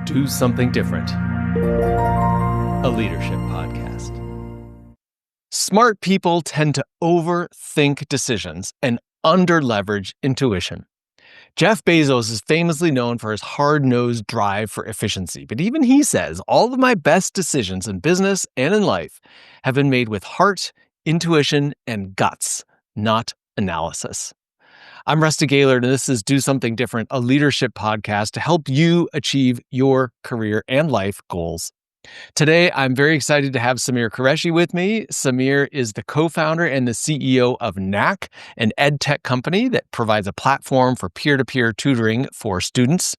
Do Something Different, a leadership podcast. Smart people tend to overthink decisions and underleverage intuition. Jeff Bezos is famously known for his hard-nosed drive for efficiency, but even he says, all of my best decisions in business and in life have been made with heart, intuition, and guts, not analysis. I'm Rusty Gaylord, and this is Do Something Different, a leadership podcast to help you achieve your career and life goals. Today, I'm very excited to have Samyr Qureshi with me. Samyr is the co-founder and the CEO of Knack, an ed tech company that provides a platform for peer-to-peer tutoring for students.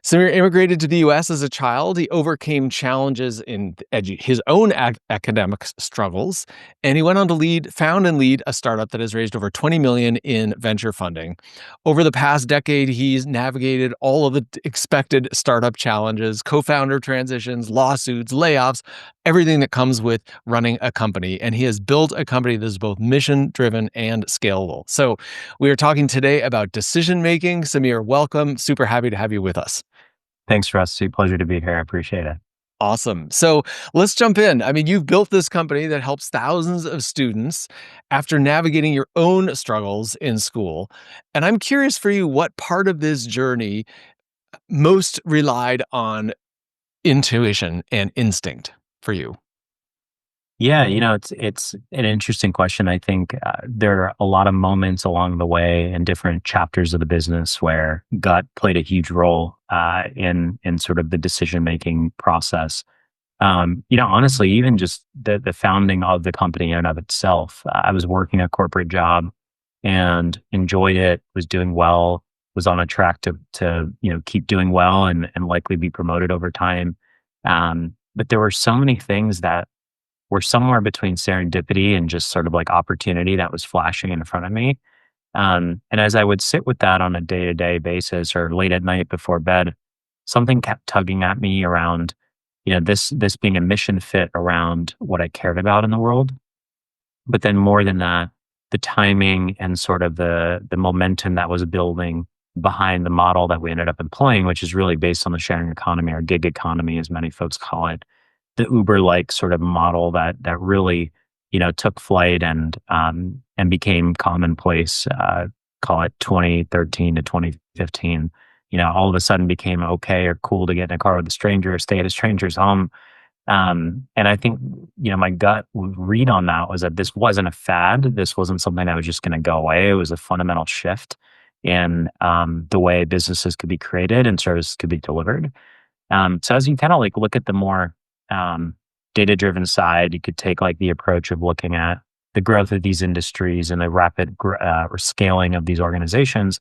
Samyr immigrated to the U.S. as a child. He overcame challenges in his own academic struggles, and he went on to found and lead a startup that has raised over $20 million in venture funding. Over the past decade, he's navigated all of the expected startup challenges, co-founder transitions, lawsuits, layoffs, everything that comes with running a company. And he has built a company that is both mission-driven and scalable. So we are talking today about decision-making. Samyr, welcome. Super happy to have you with us. Thanks, Rusty. Pleasure to be here. I appreciate it. Awesome. So let's jump in. I mean, you've built this company that helps thousands of students after navigating your own struggles in school. And I'm curious for you, what part of this journey most relied on intuition and instinct for you? Yeah, it's an interesting question. I think there are a lot of moments along the way in different chapters of the business where gut played a huge role in sort of the decision making process. Honestly, even just the founding of the company in and of itself, I was working a corporate job and enjoyed it, was doing well, was on a track to keep doing well and likely be promoted over time. But there were so many things that were somewhere between serendipity and just sort of like opportunity that was flashing in front of me. And as I would sit with that on a day-to-day basis or late at night before bed, something kept tugging at me around, this being a mission fit around what I cared about in the world. But then more than that, the timing and sort of the momentum that was building behind the model that we ended up employing, which is really based on the sharing economy or gig economy, as many folks call it. The Uber-like sort of model that really, took flight and became commonplace, call it 2013 to 2015, all of a sudden became okay or cool to get in a car with a stranger or stay at a stranger's home. And I think, my gut read on that was that this wasn't a fad. This wasn't something that was just going to go away. It was a fundamental shift in the way businesses could be created and services could be delivered. So as you kind of like look at the more data-driven side, you could take like the approach of looking at the growth of these industries and the rapid or scaling of these organizations.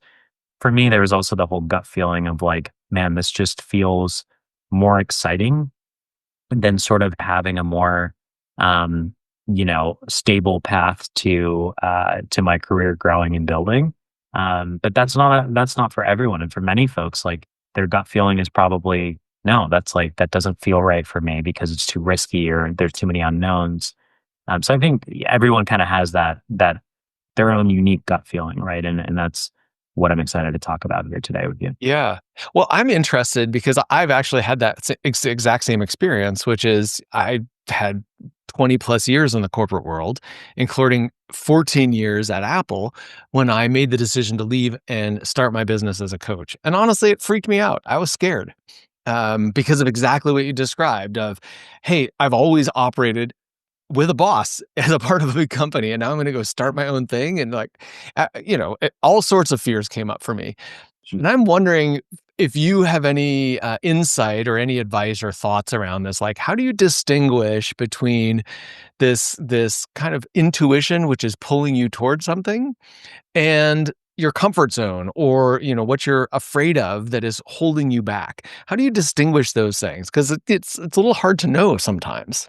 For me, there was also the whole gut feeling of like, man, this just feels more exciting than sort of having a more, stable path to my career growing and building. But that's not for everyone. And for many folks, like their gut feeling is probably, no, that doesn't feel right for me because it's too risky or there's too many unknowns. So I think everyone kind of has that their own unique gut feeling, right? And that's what I'm excited to talk about here today with you. Yeah. Well, I'm interested because I've actually had that exact same experience, which is I had 20 plus years in the corporate world, including 14 years at Apple, when I made the decision to leave and start my business as a coach. And honestly, it freaked me out. I was scared. Because of exactly what you described of, hey, I've always operated with a boss as a part of a big company, and now I'm going to go start my own thing. And all sorts of fears came up for me. And I'm wondering if you have any insight or any advice or thoughts around this. Like, how do you distinguish between this kind of intuition, which is pulling you towards something, and your comfort zone, or what you're afraid of that is holding you back? How do you distinguish those things? Because it's a little hard to know sometimes.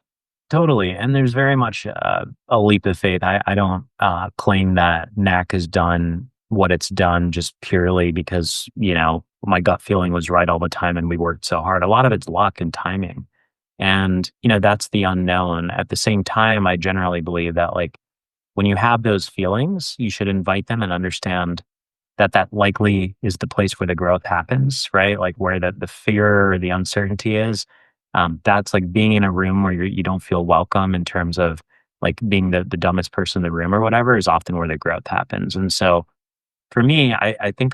Totally. And there's very much a leap of faith. I don't claim that Knack has done what it's done just purely because, my gut feeling was right all the time and we worked so hard. A lot of it's luck and timing. And, that's the unknown. At the same time, I generally believe that like when you have those feelings, you should invite them and understand that likely is the place where the growth happens, right? Like where the fear or the uncertainty is. That's like being in a room where you don't feel welcome in terms of like being the dumbest person in the room or whatever is often where the growth happens. And so for me, I think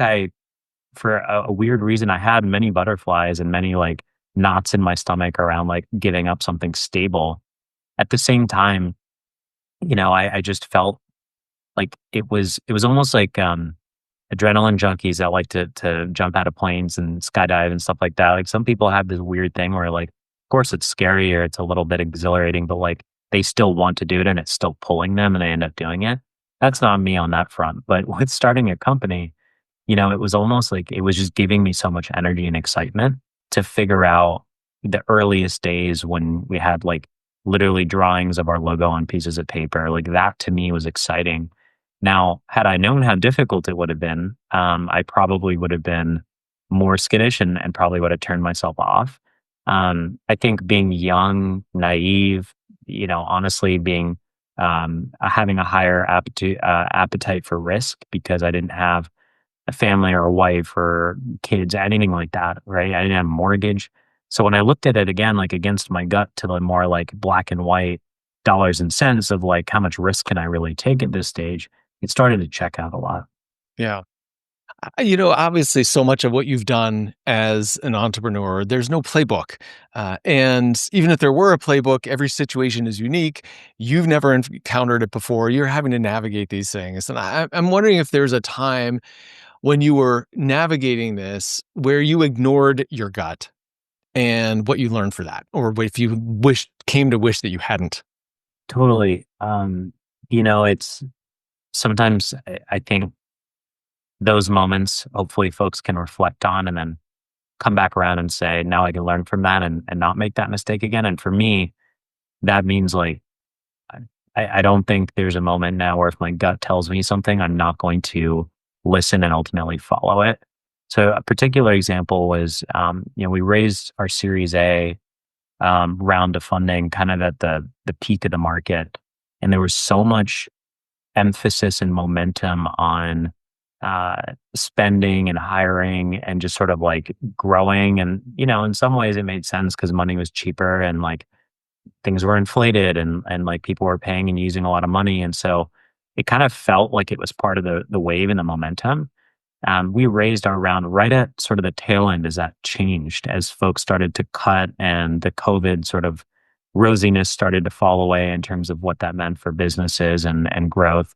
for a weird reason, I had many butterflies and many like knots in my stomach around like giving up something stable. At the same time, I just felt like it was almost like adrenaline junkies that like to jump out of planes and skydive and stuff like that. Like some people have this weird thing where like, of course it's scary or it's a little bit exhilarating, but like they still want to do it and it's still pulling them and they end up doing it. That's not me on that front. But with starting a company, it was almost like it was just giving me so much energy and excitement to figure out the earliest days when we had like literally drawings of our logo on pieces of paper. Like that to me was exciting. Now, had I known how difficult it would have been, I probably would have been more skittish and probably would have turned myself off. I think being young, naive, honestly being having a higher appetite for risk because I didn't have a family or a wife or kids, anything like that, right? I didn't have a mortgage. So when I looked at it again, like against my gut to the more like black and white dollars and cents of like how much risk can I really take at this stage, it started to check out a lot. Yeah. Obviously, so much of what you've done as an entrepreneur, there's no playbook. And even if there were a playbook, every situation is unique. You've never encountered it before. You're having to navigate these things. And I'm wondering if there's a time when you were navigating this where you ignored your gut and what you learned for that, or if you came to wish that you hadn't. Totally. It's sometimes I think those moments, hopefully folks can reflect on and then come back around and say, now I can learn from that and not make that mistake again. And for me, that means like, I don't think there's a moment now where if my gut tells me something, I'm not going to listen and ultimately follow it. So a particular example was, we raised our Series A round of funding kind of at the peak of the market. And there was so much emphasis and momentum on spending and hiring and just sort of like growing. And, in some ways it made sense because money was cheaper and like things were inflated and like people were paying and using a lot of money. And so it kind of felt like it was part of the wave and the momentum. We raised our round right at sort of the tail end as that changed, as folks started to cut and the COVID sort of rosiness started to fall away in terms of what that meant for businesses and growth.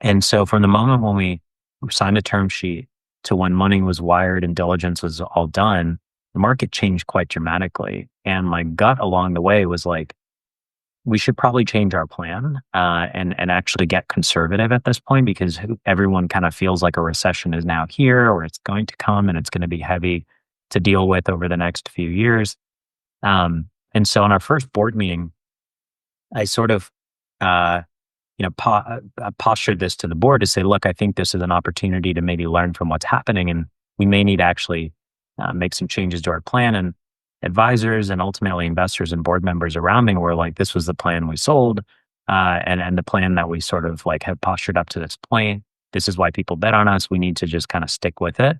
And so from the moment when we signed a term sheet to when money was wired and diligence was all done, the market changed quite dramatically. And my gut along the way was like, we should probably change our plan and actually get conservative at this point because everyone kind of feels like a recession is now here or it's going to come and it's going to be heavy to deal with over the next few years. And so in our first board meeting, I sort of postured this to the board to say, look, I think this is an opportunity to maybe learn from what's happening, and we may need to actually make some changes to our plan. And advisors and ultimately investors and board members around me were like, this was the plan we sold, and the plan that we sort of like have postured up to this point. This is why people bet on us. We need to just kind of stick with it.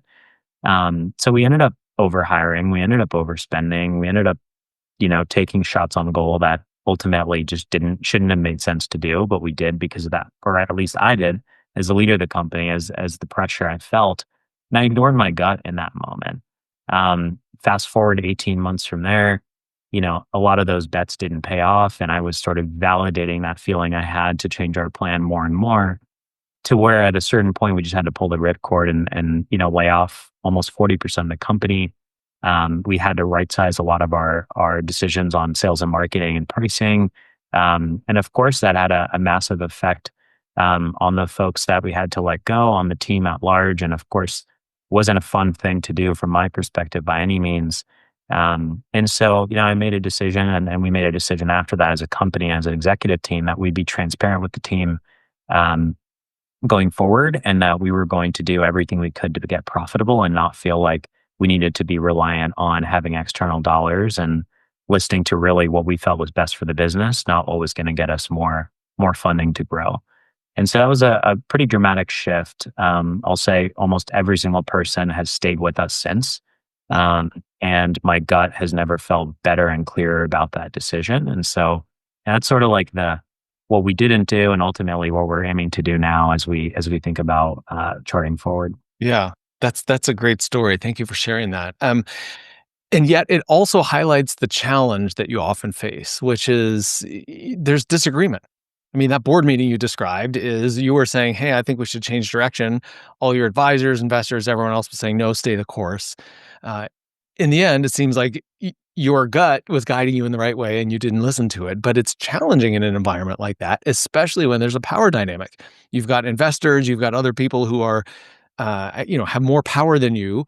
So we ended up over hiring. We ended up overspending. We ended up, taking shots on goal that ultimately just shouldn't have made sense to do, but we did because of that, or at least I did as the leader of the company, as the pressure I felt, and I ignored my gut in that moment. Fast forward 18 months from there, a lot of those bets didn't pay off, and I was sort of validating that feeling I had to change our plan more and more, to where at a certain point we just had to pull the ripcord and lay off almost 40% of the company. We had to right size a lot of our decisions on sales and marketing and pricing. And of course, that had a massive effect on the folks that we had to let go, on the team at large. And of course, wasn't a fun thing to do from my perspective by any means. And so, I made a decision and we made a decision after that as a company, as an executive team, that we'd be transparent with the team going forward and that we were going to do everything we could to get profitable and not feel like we needed to be reliant on having external dollars and listening to really what we felt was best for the business, not what was going to get us more funding to grow. And so that was a pretty dramatic shift. I'll say almost every single person has stayed with us since. Um, and my gut has never felt better and clearer about that decision. And so that's sort of like the what we didn't do, and ultimately what we're aiming to do now as we think about charting forward. Yeah, that's a great story. Thank you for sharing that. And yet it also highlights the challenge that you often face, which is there's disagreement. I mean, that board meeting you described is you were saying, "Hey, I think we should change direction." All your advisors, investors, everyone else was saying, "No, stay the course." Uh, in the end, it seems like your gut was guiding you in the right way and you didn't listen to it. But it's challenging in an environment like that, especially when there's a power dynamic. You've got investors, you've got other people who are, have more power than you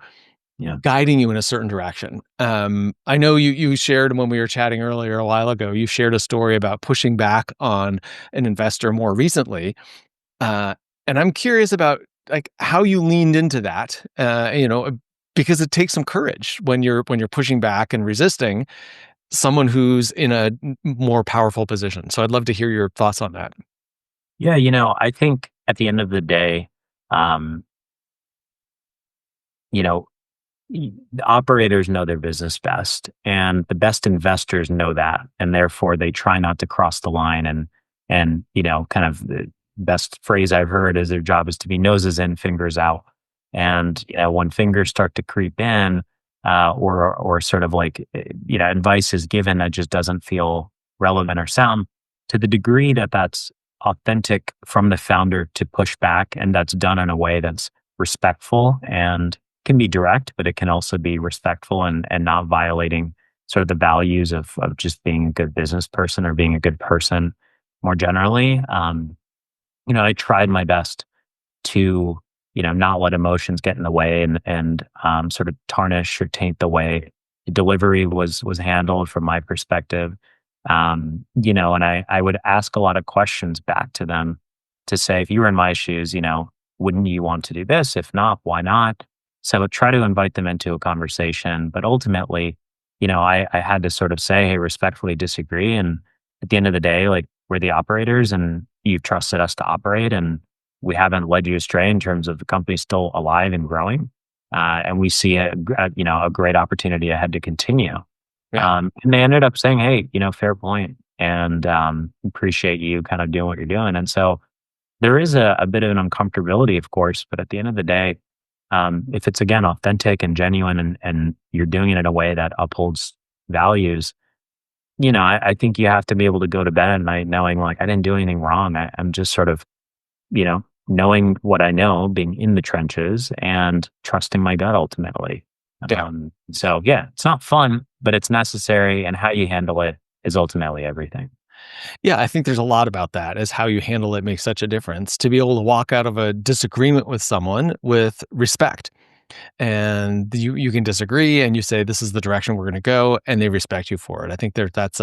Yeah. guiding you in a certain direction. I know you shared when we were chatting earlier a while ago, you shared a story about pushing back on an investor more recently. Uh, and I'm curious about like how you leaned into that, because it takes some courage when you're pushing back and resisting someone who's in a more powerful position. So I'd love to hear your thoughts on that. Yeah, I think at the end of the day, um, you know, the operators know their business best, and the best investors know that, and therefore they try not to cross the line. And kind of the best phrase I've heard is their job is to be noses in, fingers out. And when fingers start to creep in, or sort of like advice is given that just doesn't feel relevant or sound, to the degree that that's authentic from the founder to push back, and that's done in a way that's respectful and can be direct, but it can also be respectful and not violating sort of the values of just being a good business person or being a good person more generally. I tried my best to, not let emotions get in the way and sort of tarnish or taint the way the delivery was handled from my perspective. And I would ask a lot of questions back to them to say, if you were in my shoes, wouldn't you want to do this? If not, why not? So try to invite them into a conversation. But ultimately, I had to sort of say, hey, respectfully disagree. And at the end of the day, like we're the operators and you've trusted us to operate and we haven't led you astray in terms of the company still alive and growing. And we see a great opportunity ahead to continue. Yeah. And they ended up saying, hey, fair point, and appreciate you kind of doing what you're doing. And so there is a bit of an uncomfortability, of course, but at the end of the day, if it's again authentic and genuine and you're doing it in a way that upholds values, I think you have to be able to go to bed at night knowing like I didn't do anything wrong. I'm just sort of, knowing what I know, being in the trenches and trusting my gut ultimately. Yeah. So yeah, it's not fun, but it's necessary, and how you handle it is ultimately everything. Yeah, I think there's a lot about that as how you handle it makes such a difference. To be able to walk out of a disagreement with someone with respect. And you can disagree and you say this is the direction we're going to go and they respect you for it. I think that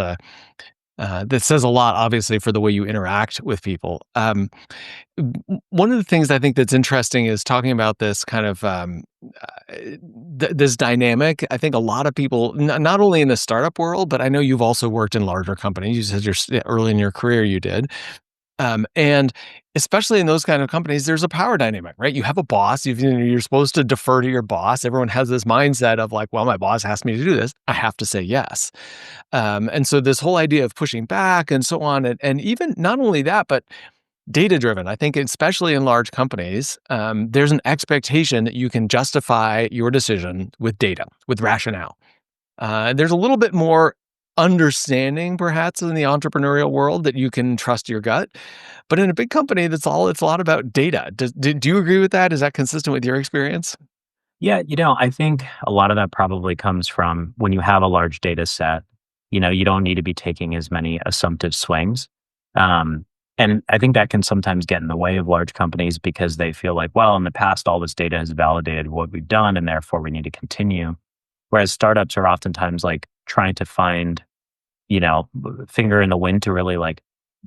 says a lot obviously for the way you interact with people. One of the things I think that's interesting is talking about this kind of this dynamic. I think a lot of people, not only in the startup world, but I know you've also worked in larger companies. You said early in your career you did, and especially in those kind of companies, there's a power dynamic, right? You have a boss. You're supposed to defer to your boss. Everyone has this mindset of like, well, my boss asked me to do this. I have to say yes. And so this whole idea of pushing back and so on, and even not only that, but data driven. I think, especially in large companies, there's an expectation that you can justify your decision with data, with rationale. There's a little bit more understanding, perhaps, in the entrepreneurial world that you can trust your gut. But in a big company, it's a lot about data. Do you agree with that? Is that consistent with your experience? Yeah, I think a lot of that probably comes from when you have a large data set, you don't need to be taking as many assumptive swings. Um, and I think that can sometimes get in the way of large companies because they feel like, well, in the past, all this data has validated what we've done, and therefore we need to continue. Whereas startups are oftentimes like trying to find, finger in the wind to really like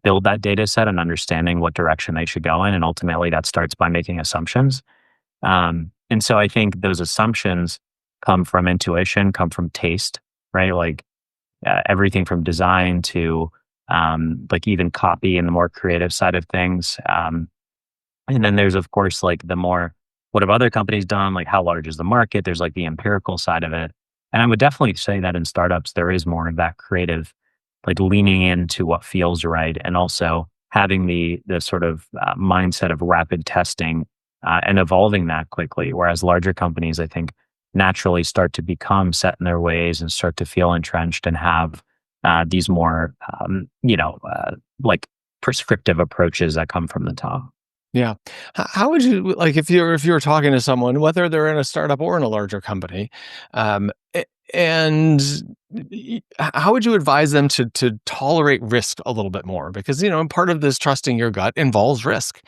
build that data set and understanding what direction they should go in. And ultimately that starts by making assumptions. And so I think those assumptions come from intuition, come from taste, right? Like everything from design to like even copy and the more creative side of things. And then there's, of course, like the more, what have other companies done? Like how large is the market? There's like the empirical side of it. And I would definitely say that in startups, there is more of that creative, like leaning into what feels right. And also having the sort of mindset of rapid testing and evolving that quickly. Whereas larger companies, I think, naturally start to become set in their ways and start to feel entrenched and have these more, like prescriptive approaches that come from the top. Yeah. How would you like if you were talking to someone, whether they're in a startup or in a larger company, a and how would you advise them to tolerate risk a little bit more? Because, part of this trusting your gut involves risk,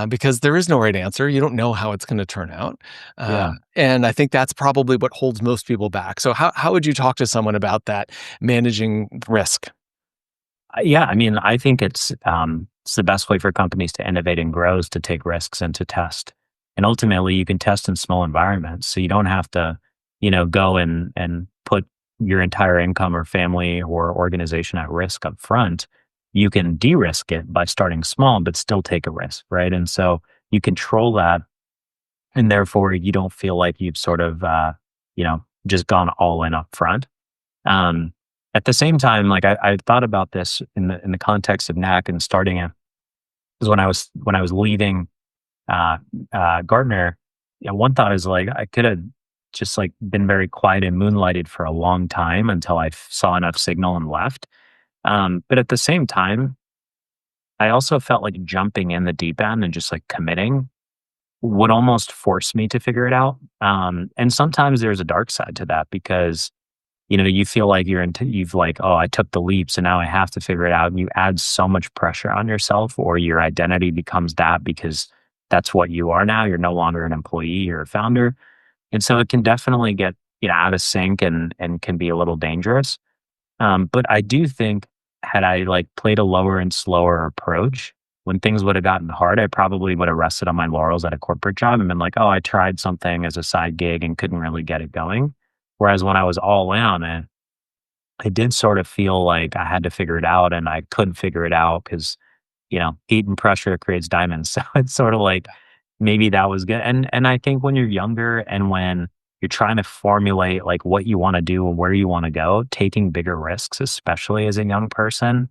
because there is no right answer. You don't know how it's gonna turn out, Yeah. and I think that's probably what holds most people back. So how would you talk to someone about that, managing risk? Yeah, I mean, I think it's the best way for companies to innovate and grow is to take risks and to test. And ultimately, you can test in small environments, so you don't have to, go and put your entire income or family or organization at risk up front. You can de-risk it by starting small, but still take a risk, right? And so you control that, and therefore you don't feel like you've sort of, just gone all in up front. Um, at the same time, like I thought about this in the context of Knack and starting it, because when I was leaving Gartner, one thought is like I could have just like been very quiet and moonlighted for a long time until I saw enough signal and left. But at the same time, I also felt like jumping in the deep end and just like committing would almost force me to figure it out. And sometimes there's a dark side to that because you feel like you've like, oh, I took the leap, so now I have to figure it out. And you add so much pressure on yourself, or your identity becomes that because that's what you are now. You're no longer an employee, you're a founder. And so it can definitely get, out of sync and can be a little dangerous. But I do think had I like played a lower and slower approach, when things would have gotten hard, I probably would have rested on my laurels at a corporate job and been like, oh, I tried something as a side gig and couldn't really get it going. Whereas when I was all in on it, I did sort of feel like I had to figure it out and I couldn't figure it out because, heat and pressure creates diamonds. So it's sort of like maybe that was good. And I think when you're younger and when you're trying to formulate like what you want to do and where you want to go, taking bigger risks, especially as a young person,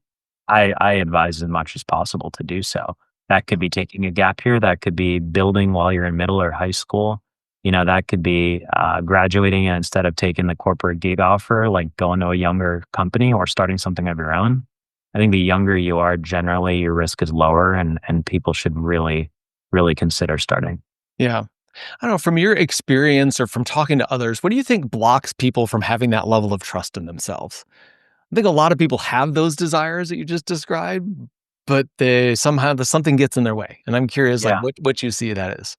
I advise as much as possible to do so. That could be taking a gap year, that could be building while you're in middle or high school. That could be graduating and instead of taking the corporate gig offer, like going to a younger company or starting something of your own. I think the younger you are, generally your risk is lower and people should really, really consider starting. Yeah. I don't know, from your experience or from talking to others, what do you think blocks people from having that level of trust in themselves? I think a lot of people have those desires that you just described, but they somehow something gets in their way. And I'm curious, like Yeah. what you see that is.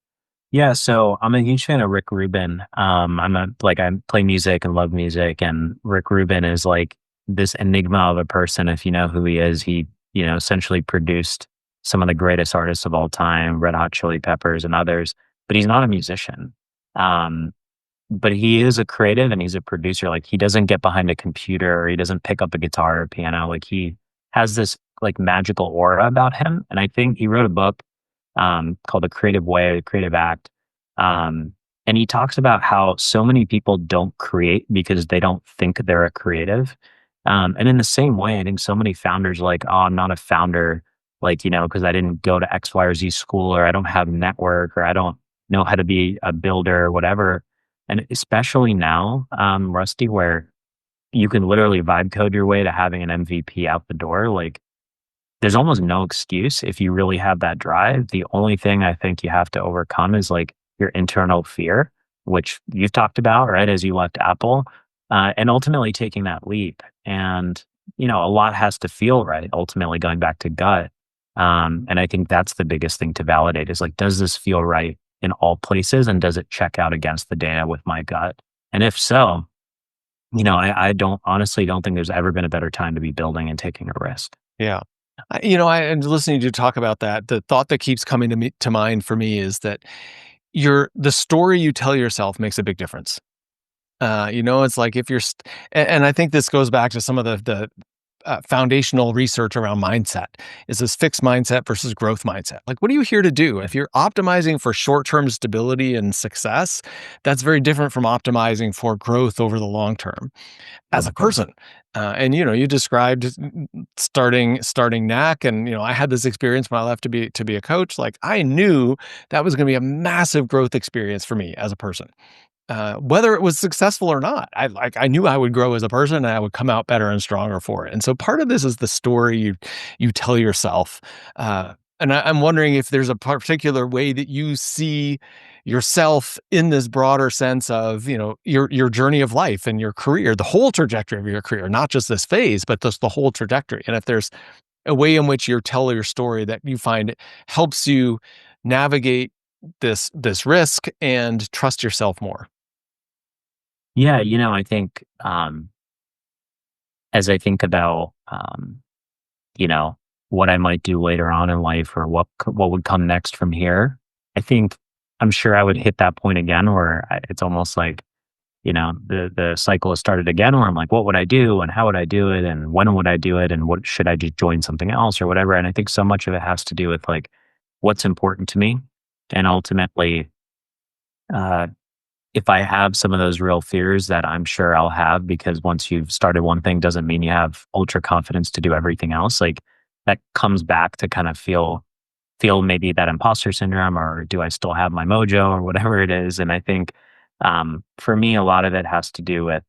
Yeah, so I'm a huge fan of Rick Rubin. I play music and love music, and Rick Rubin is like this enigma of a person. If you know who he is, he essentially produced some of the greatest artists of all time, Red Hot Chili Peppers and others. But he's not a musician. Um, but he is a creative and he's a producer. Like he doesn't get behind a computer or he doesn't pick up a guitar or piano. Like he has this like magical aura about him. And I think he wrote a book called The Creative Way, The Creative Act. Um, and he talks about how so many people don't create because they don't think they're a creative. And in the same way, I think so many founders are like, oh, I'm not a founder, like, because I didn't go to X, Y, or Z school, or I don't have a network, or I don't know how to be a builder or whatever. And especially now, Rusty, where you can literally vibe code your way to having an MVP out the door, like there's almost no excuse if you really have that drive. The only thing I think you have to overcome is like your internal fear, which you've talked about, right? As you left Apple, and ultimately taking that leap. And, a lot has to feel right, ultimately going back to gut. And I think that's the biggest thing to validate is like, does this feel right in all places? And does it check out against the data with my gut? And if so, I don't honestly don't think there's ever been a better time to be building and taking a risk. Yeah. I and listening to you talk about that, the thought that keeps coming to mind for me is that the story you tell yourself makes a big difference. It's like if you're, and I think this goes back to some of the foundational research around mindset. Is this fixed mindset versus growth mindset? Like, what are you here to do? If you're optimizing for short-term stability and success, that's very different from optimizing for growth over the long term. As a Of course. person, and you described starting Knack, and I had this experience when I left to be a coach. Like, I knew that was going to be a massive growth experience for me as a person. Whether it was successful or not, I knew I would grow as a person and I would come out better and stronger for it. And so part of this is the story you tell yourself. And I'm wondering if there's a particular way that you see yourself in this broader sense of your journey of life and your career, the whole trajectory of your career, not just this phase, but just the whole trajectory. And if there's a way in which you tell your story that you find helps you navigate this risk and trust yourself more. Yeah, I think as I think about you know, what I might do later on in life or what would come next from here, I think I'm sure I would hit that point again where it's almost like, the cycle has started again where I'm like, what would I do and how would I do it and when would I do it and what should I just join something else or whatever. And I think so much of it has to do with like what's important to me. And ultimately, uh, if I have some of those real fears that I'm sure I'll have, because once you've started one thing doesn't mean you have ultra confidence to do everything else. Like that comes back to kind of feel maybe that imposter syndrome, or do I still have my mojo or whatever it is. And I think for me, a lot of it has to do with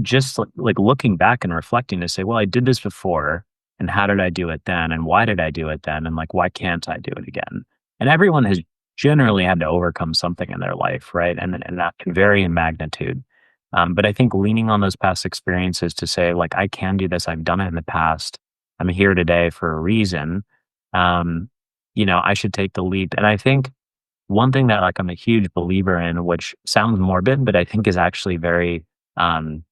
just like looking back and reflecting to say, well, I did this before, and how did I do it then? And why did I do it then? And like, why can't I do it again? And everyone has generally had to overcome something in their life, right? And that can vary in magnitude. But I think leaning on those past experiences to say, like, I can do this. I've done it in the past. I'm here today for a reason. Um, I should take the leap. And I think one thing that like I'm a huge believer in, which sounds morbid, but I think is actually um,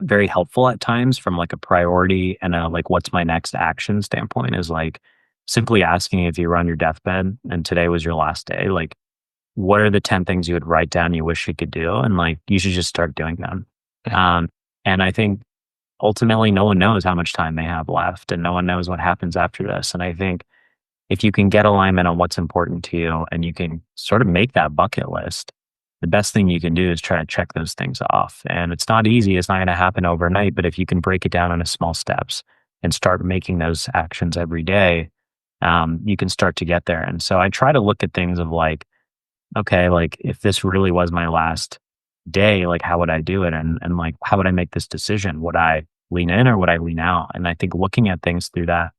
very helpful at times from like a priority and a like what's my next action standpoint, is like simply asking, if you were on your deathbed and today was your last day, like what are the 10 things you would write down you wish you could do, and like you should just start doing them. um, and I think ultimately no one knows how much time they have left and no one knows what happens after this. And I think if you can get alignment on what's important to you and you can sort of make that bucket list, the best thing you can do is try to check those things off. And it's not easy. It's not going to happen overnight. But if you can break it down into small steps and start making those actions every day, you can start to get there. And so I try to look at things of like, okay, like if this really was my last day, like how would I do it? And like, how would I make this decision? Would I lean in or would I lean out? And I think looking at things through that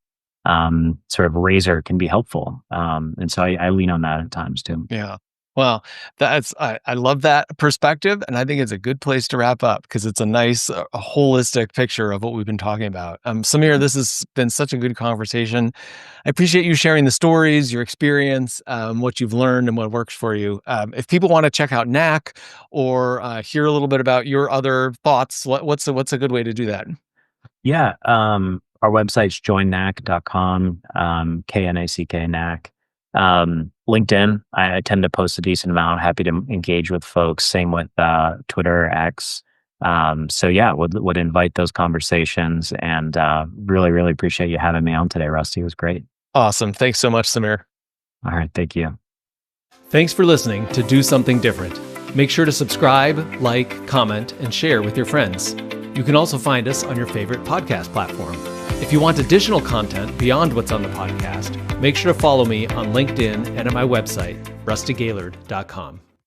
sort of razor can be helpful. And so I lean on that at times too. Yeah. Well, I love that perspective, and I think it's a good place to wrap up because it's a nice, a holistic picture of what we've been talking about. Samyr, this has been such a good conversation. I appreciate you sharing the stories, your experience, what you've learned, and what works for you. If people want to check out Knack or hear a little bit about your other thoughts, what's a good way to do that? Yeah. Our website's joinknack.com, Knack, Knack. LinkedIn, I tend to post a decent amount. Happy to engage with folks. Same with Twitter, X. So yeah, would invite those conversations, and really, really appreciate you having me on today, Rusty. It was great. Awesome. Thanks so much, Samyr. All right. Thank you. Thanks for listening to Do Something Different. Make sure to subscribe, like, comment, and share with your friends. You can also find us on your favorite podcast platform. If you want additional content beyond what's on the podcast, make sure to follow me on LinkedIn and at my website, rustygaylord.com.